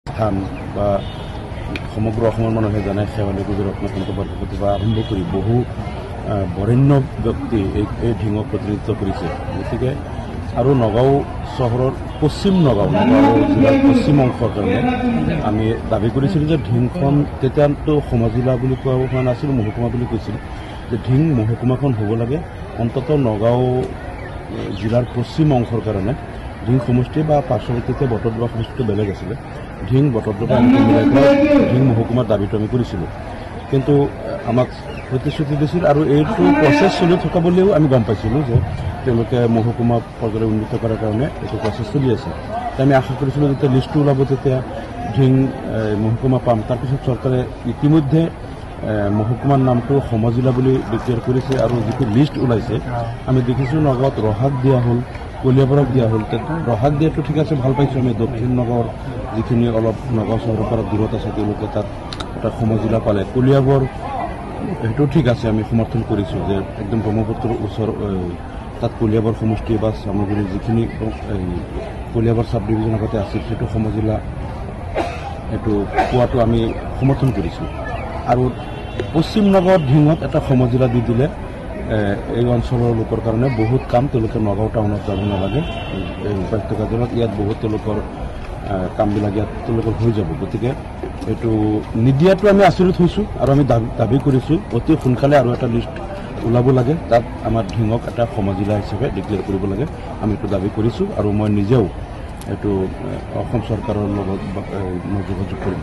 স্থান বা সমগ্ৰ অসমৰ মানুহে জানে শেৱালি কুঁজৰ ৰত্নকান্ত বৰকটকীৰ পৰা আৰম্ভ কৰি বহু বৰেণ্য ব্যক্তি এই ঢিঙক প্ৰতিনিধিত্ব কৰিছে। গতিকে আৰু নগাঁও চহৰৰ পশ্চিম নগাঁও জিলাৰ পশ্চিম অংশৰ কাৰণে আমি দাবী কৰিছিলোঁ যে ঢিংখন তেতিয়াতো সমজিলা বুলি কোৱা হোৱা নাছিল, মহকুমা বুলি কৈছিল, যে ঢিং মহকুমাখন হ'ব লাগে অন্ততঃ নগাঁও জিলাৰ পশ্চিম অংশৰ কাৰণে। ঢিং সমষ্টি বা পাৰ্শ্বৱৰ্তীতে বটদ্ৰৱা সমষ্টিটো বেলেগ আছিলে, ঢিং বটদ্ৰৱা মিলাই পেলাই ঢিং মহকুমাৰ দাবীটো আমি কৰিছিলোঁ। কিন্তু আমাক প্ৰতিশ্ৰুতি দিছিল আৰু এইটো প্ৰচেছ চলি থকা বুলিও আমি গম পাইছিলোঁ যে তেওঁলোকে মহকুমা পৰ্যায়লৈ উন্নীত কৰাৰ কাৰণে এইটো প্ৰচেছ চলি আছে। আমি আশা কৰিছিলোঁ যেতিয়া লিষ্টটো ওলাব তেতিয়া ঢিং মহকুমা পাম। তাৰপিছত চৰকাৰে ইতিমধ্যে মহকুমাৰ নামটো সমজিলা বুলি ডিক্লেয়াৰ কৰিছে আৰু যিটো লিষ্ট ওলাইছে আমি দেখিছোঁ নগাঁৱত ৰহাক দিয়া হ'ল, কলিয়াবৰক দিয়া হ'ল। ৰহাক দিয়াটো ঠিক আছে, ভাল পাইছোঁ আমি। দক্ষিণ নগাঁৱৰ যিখিনি অলপ নগাঁও চহৰৰ পৰা দূৰত আছে তেওঁলোকে তাত এটা সমজিলা পালে। কলিয়াবৰ সেইটো ঠিক আছে, আমি সমৰ্থন কৰিছোঁ যে একদম ব্ৰহ্মপুত্ৰৰ ওচৰ তাত কলিয়াবৰ সমষ্টি বা চামগুৰিৰ যিখিনি কলিয়াবৰ চাব ডিভিজন আগতে আছিল সেইটো সমজিলা সেইটো পোৱাটো আমি সমৰ্থন কৰিছোঁ। আৰু পশ্চিম নগাঁৱত ঢিঙত এটা সমজিলা দি দিলে এই অঞ্চলৰ লোকৰ কাৰণে বহুত কাম, তেওঁলোকে নগাঁও টাউনত যাব নালাগে, এই উপত্যকা জিলাত ইয়াত বহুত তেওঁলোকৰ কামবিলাক ইয়াত তেওঁলোকৰ হৈ যাব। গতিকে এইটো নিদিয়াটো আমি আচৰিত হৈছোঁ আৰু আমি দাবী কৰিছোঁ অতি সোনকালে আৰু এটা লিষ্ট ওলাব লাগে, তাত আমাৰ ঢিঙক এটা সমজিলা হিচাপে ডিক্লেয়াৰ কৰিব লাগে। আমি এইটো দাবী কৰিছোঁ আৰু মই নিজেও এইটো অসম চৰকাৰৰ লগত মই যোগাযোগ কৰিম।